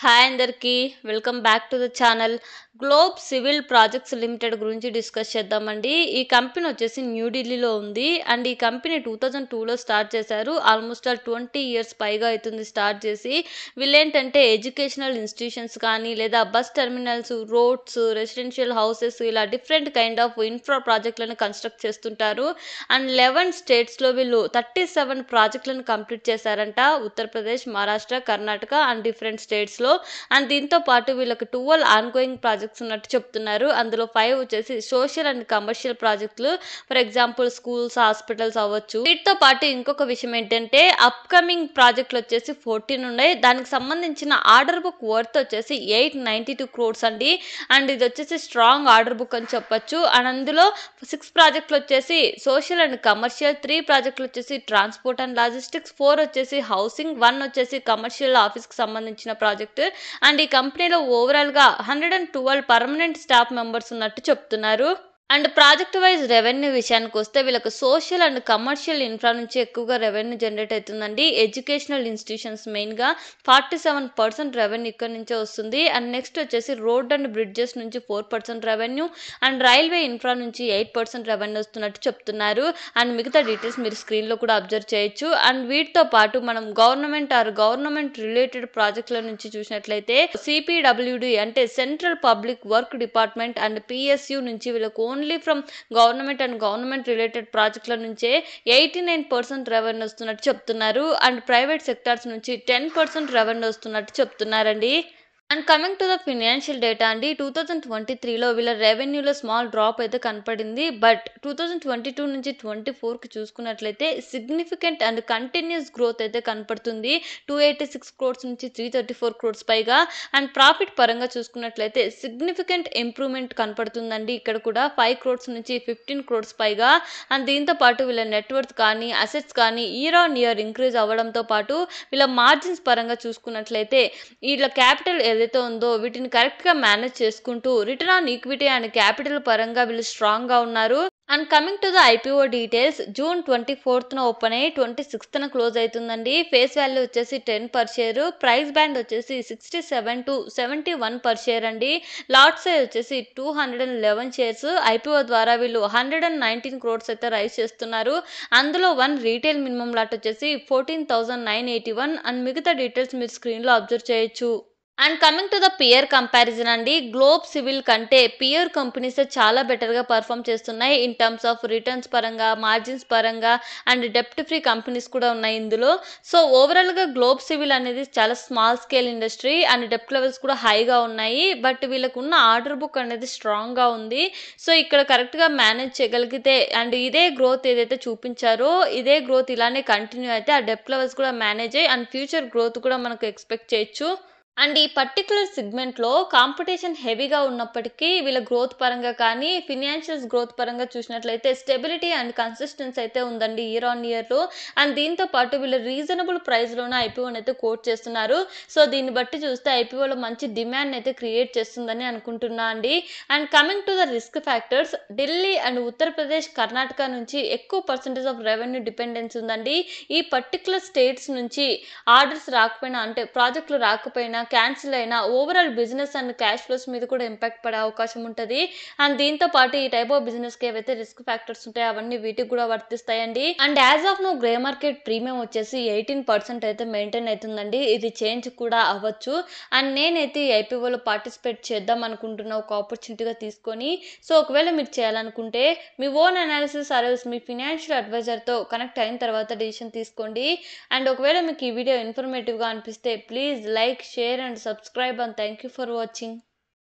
Hi అందరికీ welcome back to the channel. Globe civil projects limited గురించి discuss చేద్దామండి. ఈ కంపెనీ వచ్చేసి న్యూఢిల్లీలో ఉంది అండ్ ఈ కంపెనీ 2002లో స్టార్ట్ చేశారు. ఆల్మోస్ట్ 20 ఇయర్స్ పైగా అవుతుంది స్టార్ట్ చేసి. వీళ్ళేంటంటే ఎడ్యుకేషనల్ ఇన్స్టిట్యూషన్స్ కానీ లేదా bus terminals, roads, residential houses ఇలా డిఫరెంట్ కైండ్ ఆఫ్ ఇన్ఫ్రా ప్రాజెక్టులను కన్స్ట్రక్ట్ చేస్తుంటారు. అండ్ 11 స్టేట్స్లో వీళ్ళు 37 ప్రాజెక్టులను కంప్లీట్ చేశారంట. ఉత్తరప్రదేశ్, మహారాష్ట్ర, కర్ణాటక అండ్ డిఫరెంట్ స్టేట్స్లో. అండ్ దీంతో పాటు వీళ్ళకి 12 ఆన్గోయింగ్ ప్రాజెక్ట్స్ ఉన్నట్టు చెప్తున్నారు. అందులో 5 వచ్చేసి సోషల్ అండ్ కమర్షియల్ ప్రాజెక్టులు, ఫర్ ఎగ్జాంపుల్ స్కూల్స్, హాస్పిటల్స్ అవ్వచ్చు. వీటితో పాటు ఇంకొక విషయం ఏంటంటే అప్కమింగ్ ప్రాజెక్టులు వచ్చేసి 14 ఉన్నాయి. దానికి సంబంధించిన ఆర్డర్ బుక్ వర్త్ వచ్చేసి 892 crores అండి. అండ్ ఇది వచ్చేసి స్ట్రాంగ్ ఆర్డర్ బుక్ అని చెప్పొచ్చు. అండ్ అందులో 6 ప్రాజెక్టులు వచ్చేసి సోషల్ అండ్ కమర్షియల్, 3 ప్రాజెక్టులు వచ్చేసి ట్రాన్స్పోర్ట్ అండ్ లాజిస్టిక్స్, 4 వచ్చేసి హౌసింగ్, 1 వచ్చేసి కమర్షియల్ ఆఫీస్కి సంబంధించిన ప్రాజెక్ట్. అండ్ ఈ కంపెనీలో ఓవరాల్ గా 112 పర్మనెంట్ స్టాఫ్ మెంబర్స్ ఉన్నట్టు చెప్తున్నారు. అండ్ ప్రాజెక్ట్ వైజ్ రెవెన్యూ విషయానికి వస్తే వీళ్ళకి సోషల్ అండ్ కమర్షియల్ ఇన్ఫ్రా నుంచి ఎక్కువగా రెవెన్యూ జనరేట్ అవుతుందండి. ఎడ్యుకేషనల్ ఇన్స్టిట్యూషన్స్ మెయిన్గా 47% రెవెన్యూ ఇక్కడ నుంచే వస్తుంది. అండ్ నెక్స్ట్ వచ్చేసి రోడ్ అండ్ బ్రిడ్జెస్ నుంచి 4% రెవెన్యూ అండ్ రైల్వే ఇన్ఫ్రా నుంచి 8% రెవెన్యూ వస్తున్నట్టు చెప్తున్నారు. అండ్ మిగతా డీటెయిల్స్ మీరు స్క్రీన్లో కూడా అబ్జర్వ్ చేయొచ్చు. అండ్ వీటితో పాటు మనం గవర్నమెంట్ రిలేటెడ్ ప్రాజెక్టుల నుంచి చూసినట్లయితే సిపిడబ్ల్యూడి అంటే central public work department and PSU నుంచి వీళ్ళకు only from government and government related ప్రాజెక్టుల నుంచే 89% రెవెన్యూ వస్తున్నట్టు చెప్తున్నారు. అండ్ ప్రైవేట్ సెక్టార్స్ నుంచి 10% రెవెన్యూ వస్తున్నట్టు చెప్తున్నారండి. And coming to the financial data అండి, 2023లో వీళ్ళ రెవెన్యూలో స్మాల్ డ్రాప్ అయితే కనపడింది. బట్ 2022 నుంచి 24కి చూసుకున్నట్లయితే సిగ్నిఫికెంట్ అండ్ కంటిన్యూస్ గ్రోత్ అయితే కనపడుతుంది. 286 crores నుంచి 334 crores పైగా. అండ్ ప్రాఫిట్ పరంగా చూసుకున్నట్లయితే సిగ్నిఫికెంట్ ఇంప్రూవ్మెంట్ కనపడుతుందండి. ఇక్కడ కూడా 5 crores నుంచి 15 crores పైగా. అండ్ దీంతో పాటు వీళ్ళ నెట్వర్త్ కానీ అసెట్స్ కానీ ఇయర్ ఆన్ ఇయర్ ఇంక్రీజ్ అవ్వడంతో పాటు వీళ్ళ మార్జిన్స్ పరంగా చూసుకున్నట్లయితే వీళ్ళ క్యాపిటల్ ఏదైతే ఉందో వీటిని కరెక్ట్గా మేనేజ్ చేసుకుంటూ return on equity and capital పరంగా వీళ్ళు స్ట్రాంగ్గా ఉన్నారు. And coming to the IPO details, June 24న ఓపెన్ అయ్యి 26న క్లోజ్ అవుతుందండి. ఫేస్ వాల్యూ వచ్చేసి 10 per share, ప్రైస్ బ్యాండ్ వచ్చేసి 67 to 71 per share అండి. లాట్ సైజ్ వచ్చేసి 211 shares. ఐపీఓ ద్వారా వీళ్ళు 119 crores అయితే రైజ్ చేస్తున్నారు. అందులో 1 రీటైల్ మినిమం లాట్ వచ్చేసి 14,981 అండ్ మిగతా డీటెయిల్స్ మీరు స్క్రీన్లో అబ్జర్వ్ చేయొచ్చు. And coming to the peer comparison అండి, గ్లోబ్ సివిల్ కంటే పియర్ కంపెనీస్ చాలా బెటర్గా పర్ఫామ్ చేస్తున్నాయి ఇన్ టర్మ్స్ ఆఫ్ రిటర్న్స్ పరంగా, మార్జిన్స్ పరంగా అండ్ డెప్ట్ ఫ్రీ కంపెనీస్ కూడా ఉన్నాయి ఇందులో. సో ఓవరాల్గా గ్లోబ్ సివిల్ అనేది చాలా స్మాల్ స్కేల్ ఇండస్ట్రీ అండ్ డెప్ట్ లెవెల్స్ కూడా హైగా ఉన్నాయి. బట్ వీళ్ళకు ఉన్న ఆర్డర్ బుక్ అనేది స్ట్రాంగ్గా ఉంది. సో ఇక్కడ కరెక్ట్గా మేనేజ్ చేయగలిగితే అండ్ ఇదే గ్రోత్ ఏదైతే చూపించారో ఇదే గ్రోత్ ఇలానే కంటిన్యూ అయితే ఆ డెప్ట్ లెవెల్స్ కూడా మేనేజ్ అయ్యి అండ్ ఫ్యూచర్ గ్రోత్ కూడా మనకు ఎక్స్పెక్ట్ చేయొచ్చు. అండ్ ఈ పర్టికులర్ సెగ్మెంట్లో కాంపిటీషన్ హెవీగా ఉన్నప్పటికీ వీళ్ళ గ్రోత్ పరంగా కానీ ఫినాన్షియల్స్ గ్రోత్ పరంగా చూసినట్లయితే స్టెబిలిటీ అండ్ కన్సిస్టెన్సీ అయితే ఉందండి ఇయర్ ఆన్ ఇయర్లో. అండ్ దీంతో పాటు వీళ్ళు రీజనబుల్ ప్రైస్లోనే ఐపీఓని అయితే కోట్ చేస్తున్నారు. సో దీన్ని బట్టి చూస్తే ఐపీఓలో మంచి డిమాండ్ అయితే క్రియేట్ చేస్తుందని అనుకుంటున్నా అండి. And coming to the risk factors, Delhi and Uttar Pradesh, Karnataka నుంచి ఎక్కువ పర్సెంటేజ్ ఆఫ్ రెవెన్యూ డిపెండెన్స్ ఉందండి. ఈ పర్టికులర్ స్టేట్స్ నుంచి ఆర్డర్స్ రాకపోయినా అంటే ప్రాజెక్టులు రాకపోయినా క్యాన్సిల్ అయినా overall business and cash flows మీద కూడా ఇంపాక్ట్ పడే అవకాశం ఉంటుంది. అండ్ దీంతో పాటు ఈ టైప్ ఆఫ్ బిజినెస్కి ఏవైతే రిస్క్ ఫ్యాక్టర్స్ ఉంటాయో అవన్నీ వీటికి కూడా వర్తిస్తాయండి. And as of now grey market premium వచ్చేసి 18% అయితే మెయింటైన్ అవుతుందండి. ఇది చేంజ్ కూడా అవ్వచ్చు. అండ్ నేనైతే ఈ ఐపీఓలో పార్టిసిపేట్ చేద్దాం అనుకుంటున్నా ఒక ఆపర్చునిటీగా తీసుకొని. సో ఒకవేళ మీరు చేయాలనుకుంటే మీ ఓన్ అనాలిసిస్ ఆర్ఎల్స్ మీ ఫినాన్షియల్ అడ్వైజర్తో కనెక్ట్ అయిన తర్వాత డిసిషన్ తీసుకోండి. అండ్ ఒకవేళ మీకు ఈ వీడియో ఇన్ఫర్మేటివ్గా అనిపిస్తే please like, share and subscribe and thank you for watching.